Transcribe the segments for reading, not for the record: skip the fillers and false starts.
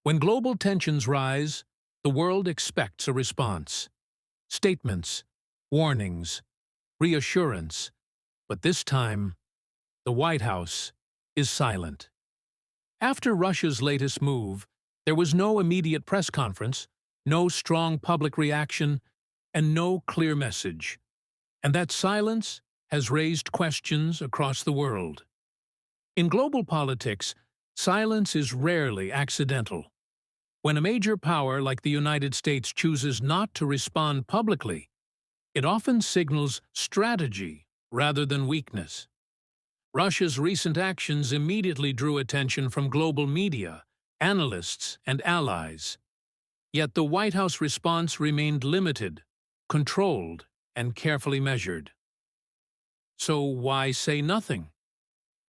When global tensions rise, the world expects a response. Statements, warnings, reassurance. But this time, the White House is silent. After Russia's latest move, there was no immediate press conference, no strong public reaction, and no clear message. And that silence has raised questions across the world. In global politics, silence is rarely accidental. When a major power like the United States chooses not to respond publicly, it often signals strategy rather than weakness. Russia's recent actions immediately drew attention from global media, analysts, and allies. Yet the White House response remained limited, controlled, and carefully measured. So why say nothing?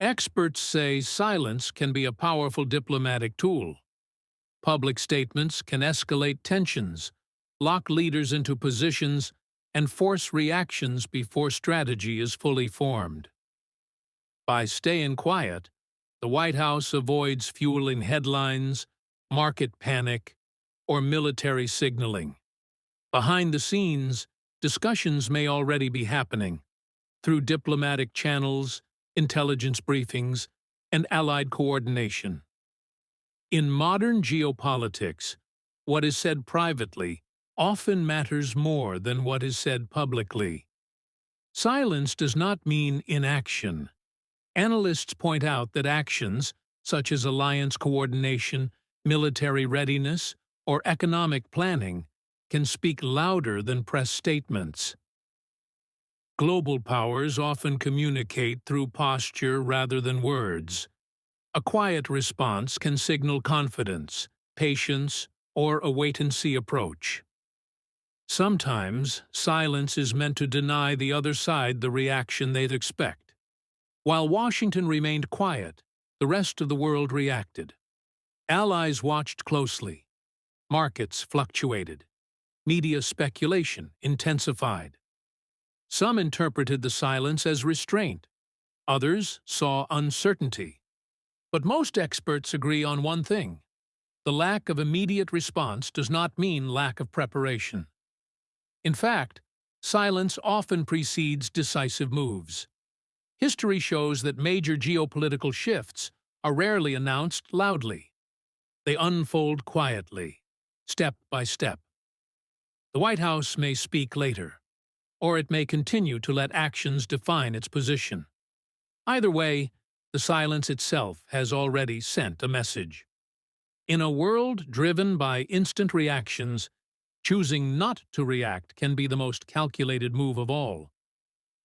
Experts say silence can be a powerful diplomatic tool. Public statements can escalate tensions, lock leaders into positions, and force reactions before strategy is fully formed. By staying quiet, the White House avoids fueling headlines, market panic, or military signaling. Behind the scenes, discussions may already be happening through diplomatic channels, intelligence briefings, and allied coordination. In modern geopolitics, what is said privately often matters more than what is said publicly. Silence does not mean inaction. Analysts point out that actions, such as alliance coordination, military readiness, or economic planning, can speak louder than press statements. Global powers often communicate through posture rather than words. A quiet response can signal confidence, patience, or a wait-and-see approach. Sometimes, silence is meant to deny the other side the reaction they'd expect. While Washington remained quiet, the rest of the world reacted. Allies watched closely. Markets fluctuated. Media speculation intensified. Some interpreted the silence as restraint. Others saw uncertainty. But most experts agree on one thing: the lack of immediate response does not mean lack of preparation. In fact, silence often precedes decisive moves. History shows that major geopolitical shifts are rarely announced loudly. They unfold quietly, step by step. The White House may speak later, or it may continue to let actions define its position. Either way, the silence itself has already sent a message. In a world driven by instant reactions, choosing not to react can be the most calculated move of all.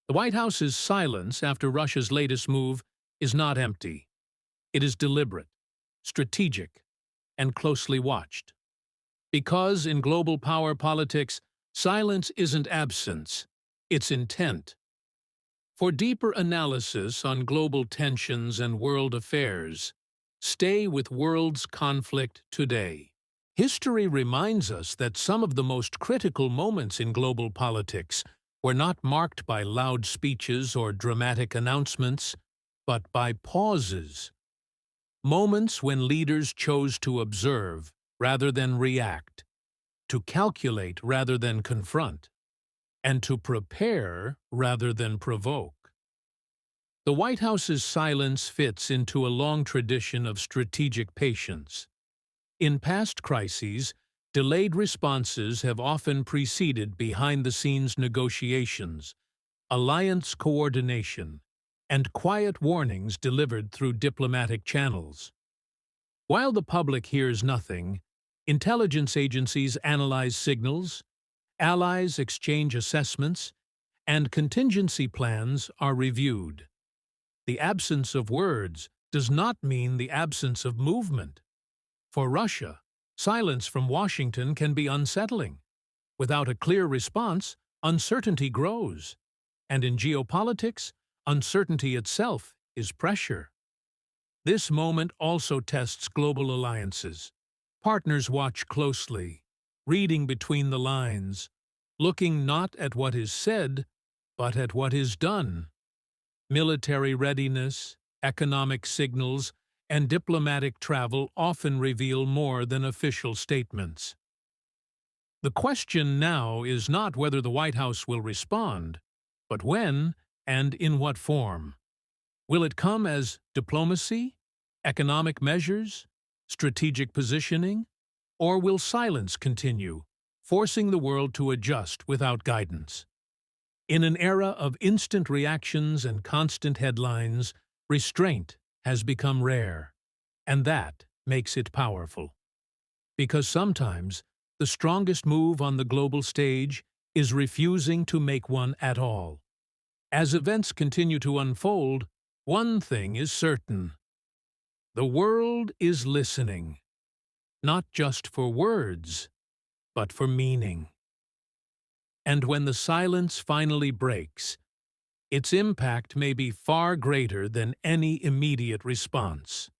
The White House's silence after Russia's latest move is not empty. It is deliberate, strategic, and closely watched. Because in global power politics, silence isn't absence, it's intent. For deeper analysis on global tensions and world affairs, stay with World's Conflict Today. History reminds us that some of the most critical moments in global politics were not marked by loud speeches or dramatic announcements, but by pauses. Moments when leaders chose to observe rather than react, to calculate rather than confront, and to prepare rather than provoke. The White House's silence fits into a long tradition of strategic patience. In past crises, delayed responses have often preceded behind-the-scenes negotiations, alliance coordination, and quiet warnings delivered through diplomatic channels. While the public hears nothing, intelligence agencies analyze signals, allies exchange assessments, and contingency plans are reviewed. The absence of words does not mean the absence of movement. For Russia, silence from Washington can be unsettling. Without a clear response, uncertainty grows. And in geopolitics, uncertainty itself is pressure. This moment also tests global alliances. Partners watch closely, reading between the lines, looking not at what is said, but at what is done. Military readiness, economic signals, and diplomatic travel often reveal more than official statements. The question now is not whether the White House will respond, but when and in what form. Will it come as diplomacy, economic measures, strategic positioning, or will silence continue, forcing the world to adjust without guidance? In an era of instant reactions and constant headlines, restraint has become rare, and that makes it powerful. Because sometimes the strongest move on the global stage is refusing to make one at all. As events continue to unfold, one thing is certain. The world is listening, not just for words, but for meaning. And when the silence finally breaks, its impact may be far greater than any immediate response.